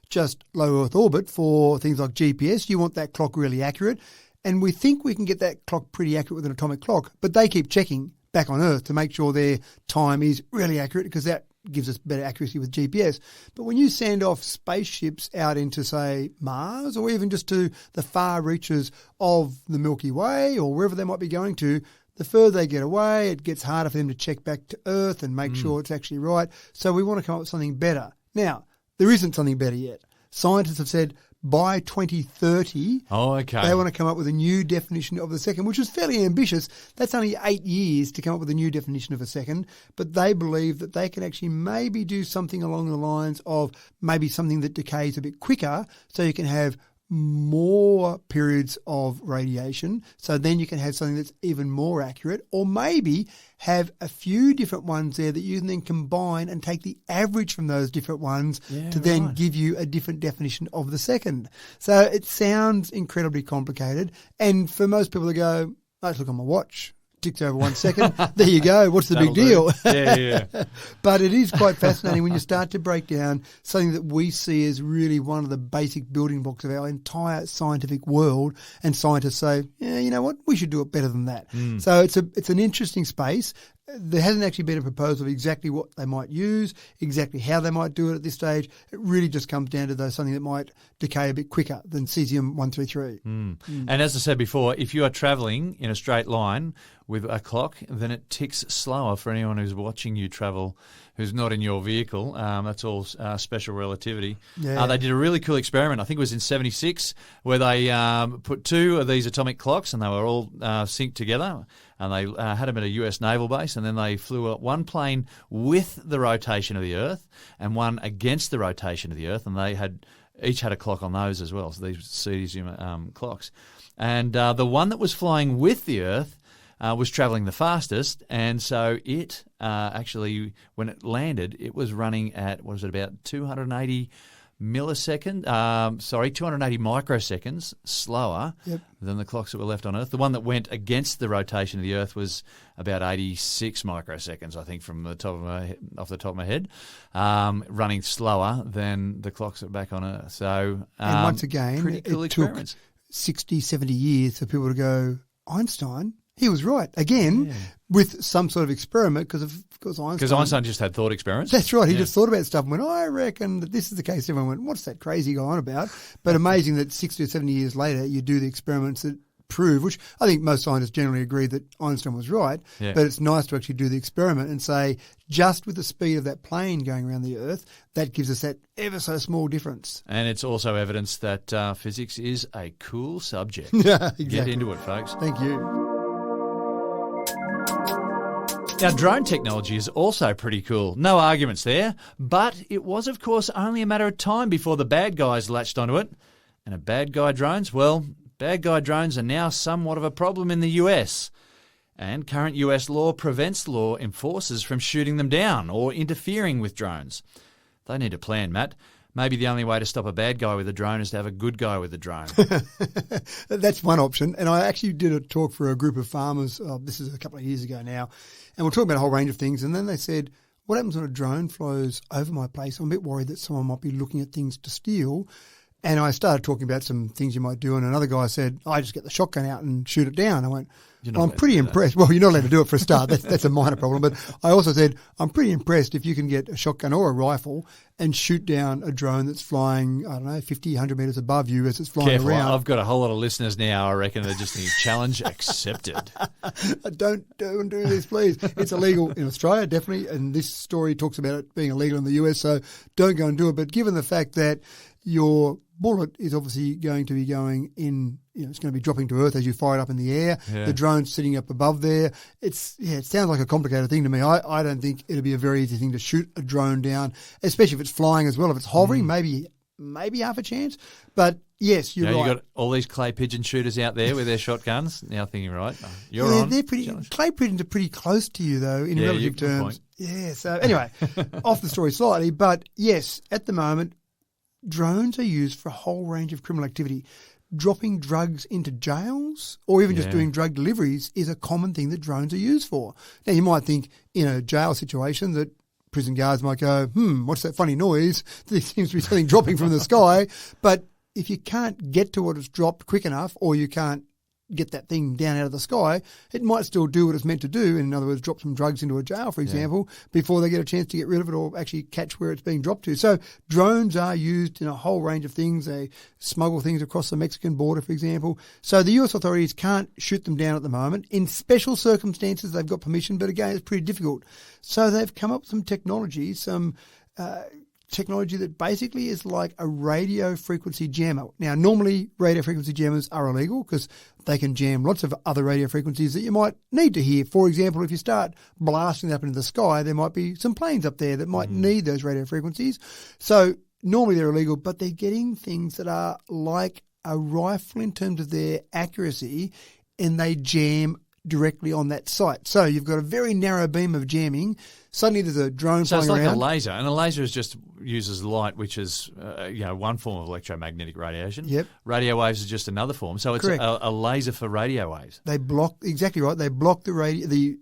just low Earth orbit for things like GPS, you want that clock really accurate. And we think we can get that clock pretty accurate with an atomic clock, but they keep checking back on Earth to make sure their time is really accurate, because that gives us better accuracy with GPS. But when you send off spaceships out into, say, Mars, or even just to the far reaches of the Milky Way or wherever they might be going to, the further they get away, it gets harder for them to check back to Earth and make sure it's actually right. So we want to come up with something better. Now, there isn't something better yet. Scientists have said by 2030, they want to come up with a new definition of the second, which is fairly ambitious. That's only 8 years to come up with a new definition of a second, but they believe that they can actually maybe do something along the lines of maybe something that decays a bit quicker, so you can have more periods of radiation, so then you can have something that's even more accurate, or maybe have a few different ones there that you can then combine and take the average from those different ones to then give you a different definition of the second. So it sounds incredibly complicated, and for most people to go, let's look on my watch, ticks over 1 second. There you go. What's the big deal? Yeah. But it is quite fascinating when you start to break down something that we see as really one of the basic building blocks of our entire scientific world. And scientists say, yeah, you know what? We should do it better than that. So it's an interesting space. There hasn't actually been a proposal of exactly what they might use, exactly how they might do it at this stage. It really just comes down to something that might decay a bit quicker than cesium-133. And as I said before, if you are travelling in a straight line with a clock, then it ticks slower for anyone who's watching you travel who's not in your vehicle. That's all special relativity. Yeah. They did a really cool experiment, I think it was in 1976, where they put 2 of these atomic clocks and they were all synced together. And they had them at a US naval base, and then they flew one plane with the rotation of the Earth and one against the rotation of the Earth, and they each had a clock on those as well, so these cesium clocks. And the one that was flying with the Earth was travelling the fastest, and so it actually, when it landed, it was running at, about 280 microseconds slower than the clocks that were left on Earth. The one that went against the rotation of the Earth was about 86 microseconds, I think, off the top of my head, running slower than the clocks that were back on Earth. So, and once again, pretty cool experiments. Took 60, 70 years for people to go, Einstein, he was right. Again, with some sort of experiment, because Einstein just had thought experiments. That's right. He just thought about stuff and went, I reckon that this is the case. Everyone went, what's that crazy guy on about? But amazing that 60 or 70 years later, you do the experiments that prove, which I think most scientists generally agree that Einstein was right, but it's nice to actually do the experiment and say, just with the speed of that plane going around the Earth, that gives us that ever so small difference. And it's also evidence that physics is a cool subject. Yeah, exactly. Get into it, folks. Thank you. Now, drone technology is also pretty cool. No arguments there. But it was, of course, only a matter of time before the bad guys latched onto it. And bad guy drones are now somewhat of a problem in the US. And current US law prevents law enforcers from shooting them down or interfering with drones. They need a plan, Matt. Maybe the only way to stop a bad guy with a drone is to have a good guy with a drone. That's one option. And I actually did a talk for a group of farmers. This is a couple of years ago now. And we're talking about a whole range of things. And then they said, what happens when a drone flies over my place? I'm a bit worried that someone might be looking at things to steal. And I started talking about some things you might do. And another guy said, I just get the shotgun out and shoot it down. I went, well, I'm pretty impressed. Well, you're not allowed to do it for a start. That's a minor problem. But I also said, I'm pretty impressed if you can get a shotgun or a rifle and shoot down a drone that's flying, 50, 100 metres above you as it's flying Careful, around. I've got a whole lot of listeners now, I reckon, they're just thinking, challenge accepted. Don't do this, please. It's illegal in Australia, definitely. And this story talks about it being illegal in the US. So don't go and do it. But given the fact that your bullet is obviously going to be going in, it's going to be dropping to earth as you fire it up in the air. Yeah. The drone's sitting up above there. It sounds like a complicated thing to me. I don't think it'll be a very easy thing to shoot a drone down, especially if it's flying as well. If it's hovering, maybe half a chance. But yes, you're right. You've got all these clay pigeon shooters out there with their shotguns. Now thinking, right, you're on. They're clay pigeons are pretty close to you, though, in relative terms. Point. Yeah, so anyway, off the story slightly. But yes, at the moment, drones are used for a whole range of criminal activity. Dropping drugs into jails or even just doing drug deliveries is a common thing that drones are used for. Now, you might think in a jail situation that prison guards might go, what's that funny noise? There seems to be something dropping from the sky. But if you can't get to what it's dropped quick enough or you can't get that thing down out of the sky, it might still do what it's meant to do. In other words, drop some drugs into a jail, for example, before they get a chance to get rid of it or actually catch where it's being dropped to. So drones are used in a whole range of things. They smuggle things across the Mexican border, for example. So the US authorities can't shoot them down at the moment. In special circumstances, they've got permission, but again, it's pretty difficult. So they've come up with some technology, technology that basically is like a radio frequency jammer. Now, normally radio frequency jammers are illegal because they can jam lots of other radio frequencies that you might need to hear. For example, if you start blasting up into the sky, there might be some planes up there that might need those radio frequencies. So normally they're illegal, but they're getting things that are like a rifle in terms of their accuracy, and they jam directly on that site. So you've got a very narrow beam of jamming. Suddenly there's a drone flying around. So it's like a laser, and a laser uses light, which is one form of electromagnetic radiation. Yep. Radio waves is just another form. So it's a laser for radio waves. They block, exactly right, they block the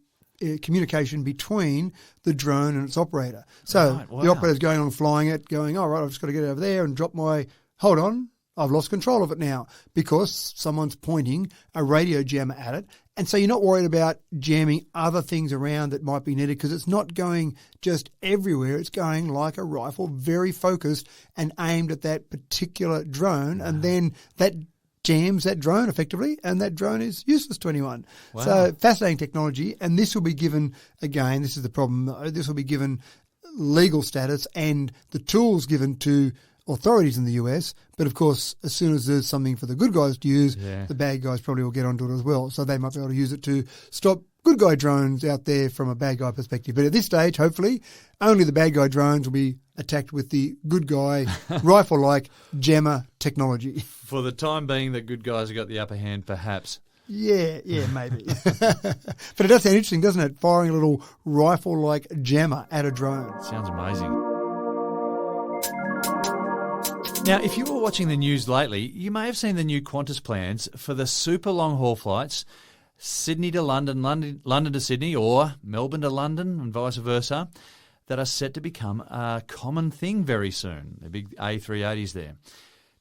communication between the drone and its operator. So the operator's going on flying it, going, all right, I've just got to get it over there and drop hold on, I've lost control of it now because someone's pointing a radio jammer at it. And so you're not worried about jamming other things around that might be needed because it's not going just everywhere. It's going like a rifle, very focused and aimed at that particular drone. Wow. And then that jams that drone effectively, and that drone is useless to anyone. Wow. So fascinating technology. And this will be given, again, this is the problem, though, this will be given legal status and the tools given to authorities in the US, but of course, as soon as there's something for the good guys to use, the bad guys probably will get onto it as well. So they might be able to use it to stop good guy drones out there from a bad guy perspective. But at this stage, hopefully, only the bad guy drones will be attacked with the good guy rifle-like jammer technology. For the time being, the good guys have got the upper hand, perhaps. Yeah, maybe. But it does sound interesting, doesn't it? Firing a little rifle-like jammer at a drone. Sounds amazing. Now, if you were watching the news lately, you may have seen the new Qantas plans for the super long-haul flights, Sydney to London, London to Sydney, or Melbourne to London, and vice versa, that are set to become a common thing very soon. The big A380s there.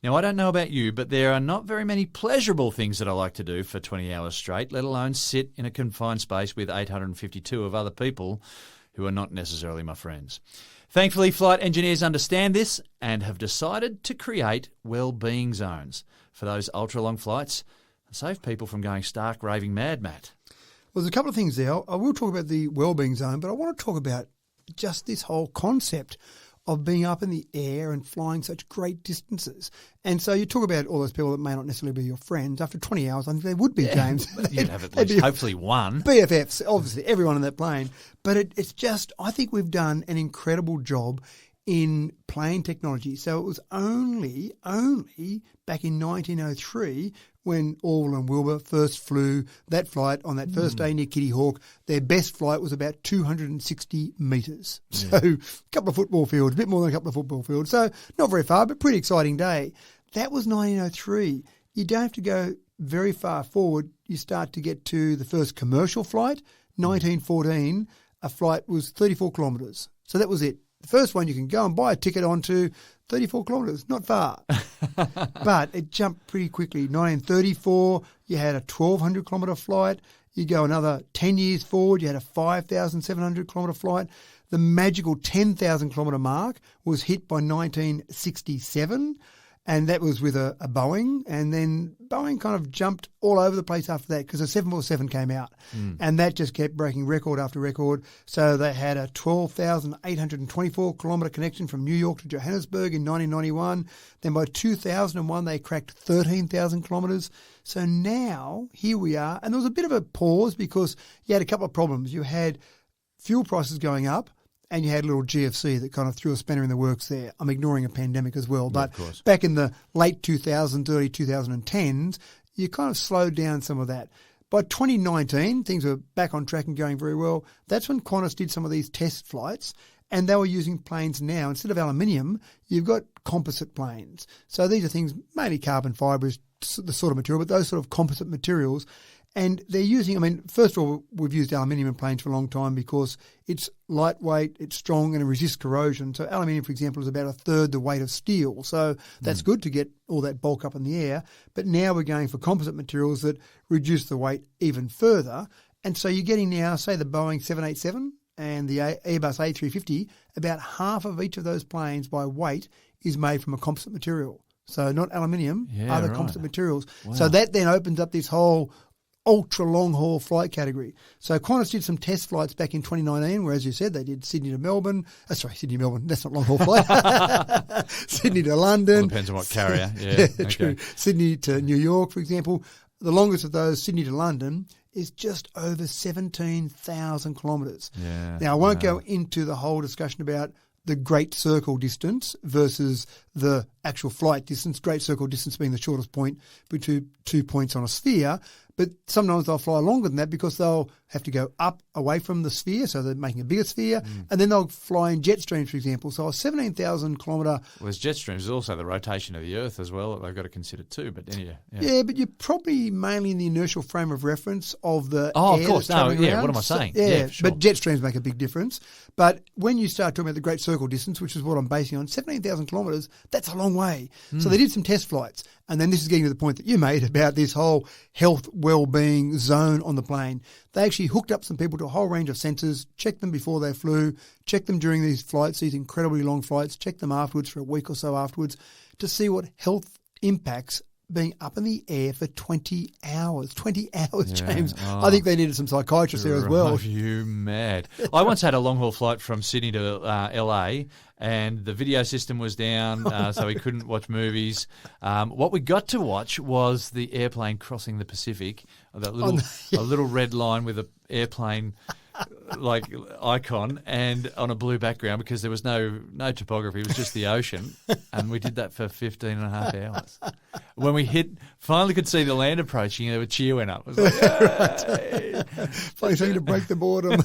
Now, I don't know about you, but there are not very many pleasurable things that I like to do for 20 hours straight, let alone sit in a confined space with 852 of other people who are not necessarily my friends. Thankfully, flight engineers understand this and have decided to create Wellbeing zones for those ultra-long flights and save people from going stark raving mad, Matt. Well, there's a couple of things there. I will talk about the Wellbeing zone, but I want to talk about just this whole concept of being up in the air and flying such great distances. And so you talk about all those people that may not necessarily be your friends. After 20 hours, I think they would be, James. You'd have at least hopefully one. BFFs, obviously, everyone on that plane. But it's just, I think we've done an incredible job in plane technology. So it was only back in 1903 when Orville and Wilbur first flew that flight on that first day near Kitty Hawk, their best flight was about 260 metres. So a couple of football fields, a bit more than a couple of football fields. So not very far, but pretty exciting day. That was 1903. You don't have to go very far forward. You start to get to the first commercial flight, 1914. A flight was 34 kilometres. So that was it. The first one you can go and buy a ticket onto, 34 kilometres, not far. But it jumped pretty quickly. 1934, you had a 1,200 kilometre flight. You go another 10 years forward, you had a 5,700 kilometre flight. The magical 10,000 kilometre mark was hit by 1967. And that was with a Boeing. And then Boeing kind of jumped all over the place after that because the 747 came out. And that just kept breaking record after record. So they had a 12,824 kilometre connection from New York to Johannesburg in 1991. Then by 2001, they cracked 13,000 kilometres. So now, here we are. And there was a bit of a pause because you had a couple of problems. You had fuel prices going up. And you had a little GFC that kind of threw a spanner in the works there. I'm ignoring a pandemic as well. But back in the late 2000s, early 2010s, you kind of slowed down some of that. By 2019, things were back on track and going very well. That's when Qantas did some of these test flights. And they were using planes now. Instead of aluminium, you've got composite planes. So these are things, mainly carbon fibre is the sort of material, but those sort of composite materials. And they're using, I mean, first of all, we've used aluminium in planes for a long time because it's lightweight, it's strong, and it resists corrosion. So aluminium, for example, is about a third the weight of steel. So that's good to get all that bulk up in the air. But now we're going for composite materials that reduce the weight even further. And so you're getting now, say, the Boeing 787 and the Airbus A350, about half of each of those planes by weight is made from a composite material. So not aluminium, other composite materials. Wow. So that then opens up this whole ultra long haul flight category. So Qantas did some test flights back in 2019, where, as you said, they did Sydney to Melbourne. Sydney to Melbourne. That's not long haul flight. Sydney to London. Well, depends on what carrier. Yeah, okay. True. Sydney to New York, for example. The longest of those, Sydney to London, is just over 17,000 kilometres. Yeah, now, I won't go into the whole discussion about the Great Circle distance versus the actual flight distance, Great Circle distance being the shortest point between 2 points on a sphere. But sometimes they'll fly longer than that because they'll have to go up away from the sphere, so they're making a bigger sphere, and then they'll fly in jet streams, for example. So a 17,000 kilometre... Well, there's jet streams. There's also the rotation of the Earth as well that they've got to consider too. But anyway, yeah, but you're probably mainly in the inertial frame of reference of the air of course. No, yeah, around. what am I saying? So, yeah, sure. But jet streams make a big difference. But when you start talking about the Great Circle distance, which is what I'm basing on, 17,000 kilometres, that's a long way. So they did some test flights. And then this is getting to the point that you made about this whole health, well-being zone on the plane. They actually hooked up some people to a whole range of sensors, checked them before they flew, checked them during these flights, these incredibly long flights, checked them afterwards for a week or so afterwards to see what health impacts being up in the air for 20 hours. 20 hours, James. I think they needed some psychiatrists there as well. Are you mad? I once had a long-haul flight from Sydney to LA, and the video system was down, so we couldn't watch movies. What we got to watch was the airplane crossing the Pacific, that little a little red line with an airplane like icon and on a blue background because there was no topography. It was just the ocean, and we did that for 15 and a half hours. When we finally could see the land approaching, a cheer went up. It was like, yay! Funny thing to break the boredom.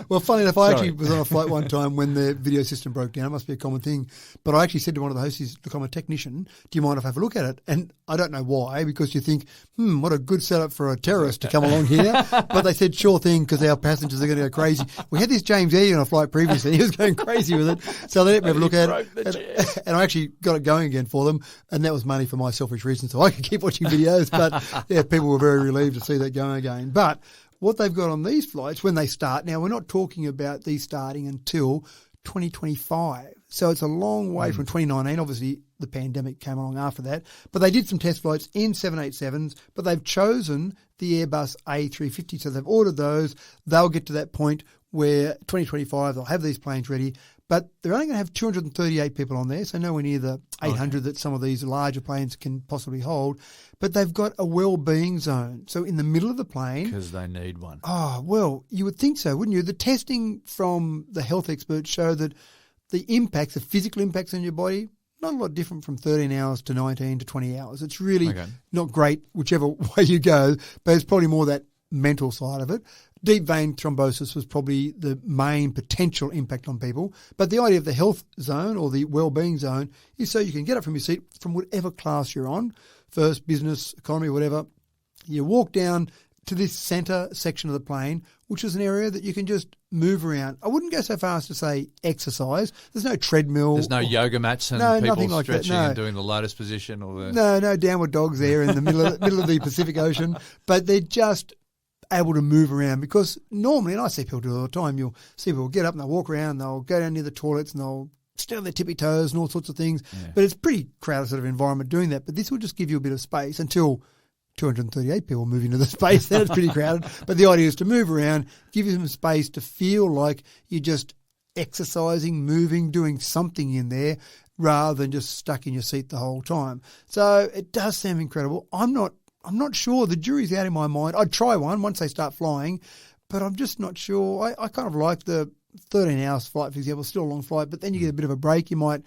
Well, funny enough, I actually was on a flight one time when the video system broke down. It must be a common thing. But I actually said to one of the hosts, look, I'm a technician. Do you mind if I have a look at it? And I don't know why, because you think, what a good setup for a terrorist to come along here. But they said, sure thing, because our passengers are going to go crazy. We had this James Eady on a flight previously, and he was going crazy with it. So they let me have a look at it. And I actually got it going again for them. And that was mainly for my selfish reasons, so I could keep watching videos. But yeah, people were very relieved to see that going again. But what they've got on these flights when they start, now we're not talking about these starting until 2025. So it's a long way from 2019. Obviously, the pandemic came along after that. But they did some test flights in 787s, but they've chosen the Airbus A350. So they've ordered those. They'll get to that point where 2025 they'll have these planes ready. But they're only going to have 238 people on there, so nowhere near the 800 that some of these larger planes can possibly hold. But they've got a well-being zone. So in the middle of the plane... Because they need one. Oh, well, you would think so, wouldn't you? The testing from the health experts show that the impacts, the physical impacts on your body, not a lot different from 13 hours to 19 to 20 hours. It's really not great whichever way you go, but it's probably more that mental side of it. Deep vein thrombosis was probably the main potential impact on people. But the idea of the health zone or the wellbeing zone is so you can get up from your seat from whatever class you're on, first, business, economy, whatever. You walk down to this centre section of the plane, which is an area that you can just move around. I wouldn't go so far as to say exercise. There's no treadmill. There's no yoga mats and people stretching and doing the lotus position or the... No downward dogs there in the middle of the Pacific Ocean. But they're just able to move around because normally, and I see people do it all the time, you'll see people get up and they'll walk around, they'll go down near the toilets and they'll stand on their tippy toes and all sorts of things. Yeah. But it's a pretty crowded sort of environment doing that. But this will just give you a bit of space until 238 people move into the space. Then it's pretty crowded. But the idea is to move around, give you some space to feel like you're just exercising, moving, doing something in there rather than just stuck in your seat the whole time. So it does sound incredible. I'm not sure. The jury's out in my mind. I'd try one once they start flying, but I'm just not sure. I kind of like the 13 hours flight, for example, still a long flight, but then you get a bit of a break. You might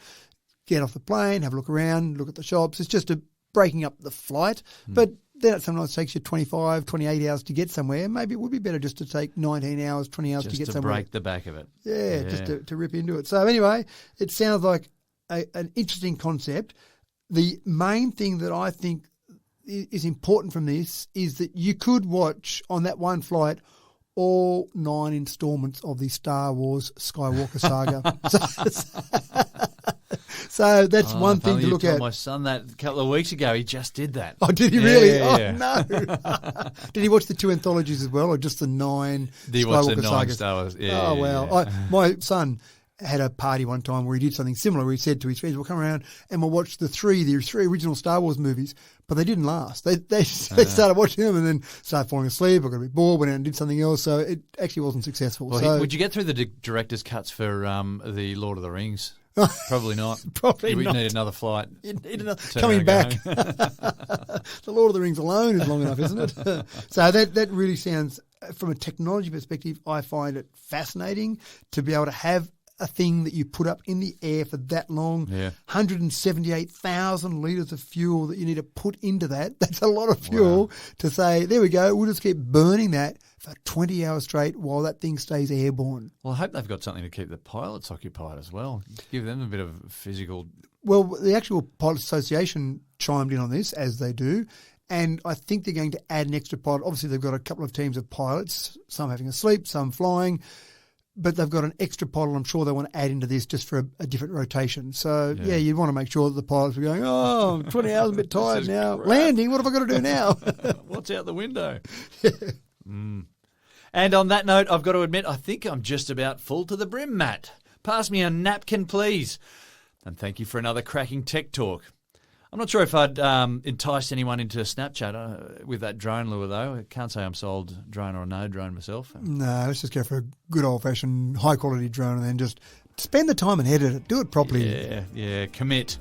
get off the plane, have a look around, look at the shops. It's just breaking up the flight. But then it sometimes takes you 25, 28 hours to get somewhere. Maybe it would be better just to take 19 hours, 20 hours to get somewhere. Just to break the back of it. Yeah, just to rip into it. So anyway, it sounds like an interesting concept. The main thing that I think is important from this is that you could watch on that one flight all 9 installments of the Star Wars Skywalker saga. So that's one thing to look at. My son that a couple of weeks ago, he just did that. Oh, did he really? Yeah. Oh, no. Did he watch the 2 anthologies as well or just the 9 Did he watch the 9 Star Wars? Yeah, oh, well. Yeah. My son had a party one time where he did something similar where he said to his friends, we'll come around and we'll watch the three original Star Wars movies, but they didn't last. They started watching them and then started falling asleep or got a bit bored, went out and did something else, so it actually wasn't successful. Well, would you get through the director's cuts for the Lord of the Rings? Probably not. Probably not. You'd need another flight. You'd need another coming back. The Lord of the Rings alone is long enough, isn't it? So that really sounds, from a technology perspective, I find it fascinating to be able to have a thing that you put up in the air for that long, 178,000 litres of fuel that you need to put into that. That's a lot of fuel to say, there we go, we'll just keep burning that for 20 hours straight while that thing stays airborne. Well, I hope they've got something to keep the pilots occupied as well. Give them a bit of physical... Well, the actual Pilots Association chimed in on this, as they do, and I think they're going to add an extra pilot. Obviously, they've got a couple of teams of pilots, some having a sleep, some flying, but they've got an extra pilot I'm sure they want to add into this just for a different rotation. So, yeah, you'd want to make sure that the pilots are going, I'm 20 hours, I'm a bit tired now. Crap. Landing, what have I got to do now? What's out the window? And on that note, I've got to admit, I think I'm just about full to the brim, Matt. Pass me a napkin, please. And thank you for another cracking tech talk. I'm not sure if I'd entice anyone into Snapchat with that drone lure, though. I can't say I'm sold drone or no drone myself. No, let's just go for a good old-fashioned, high-quality drone and then just spend the time and edit it. Do it properly. Yeah, commit.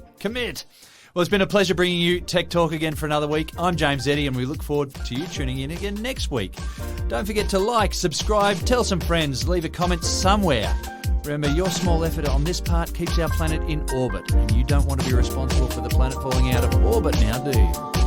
Well, it's been a pleasure bringing you Tech Talk again for another week. I'm James Eddy, and we look forward to you tuning in again next week. Don't forget to like, subscribe, tell some friends, leave a comment somewhere. Remember, your small effort on this part keeps our planet in orbit, and you don't want to be responsible for the planet falling out of orbit now, do you?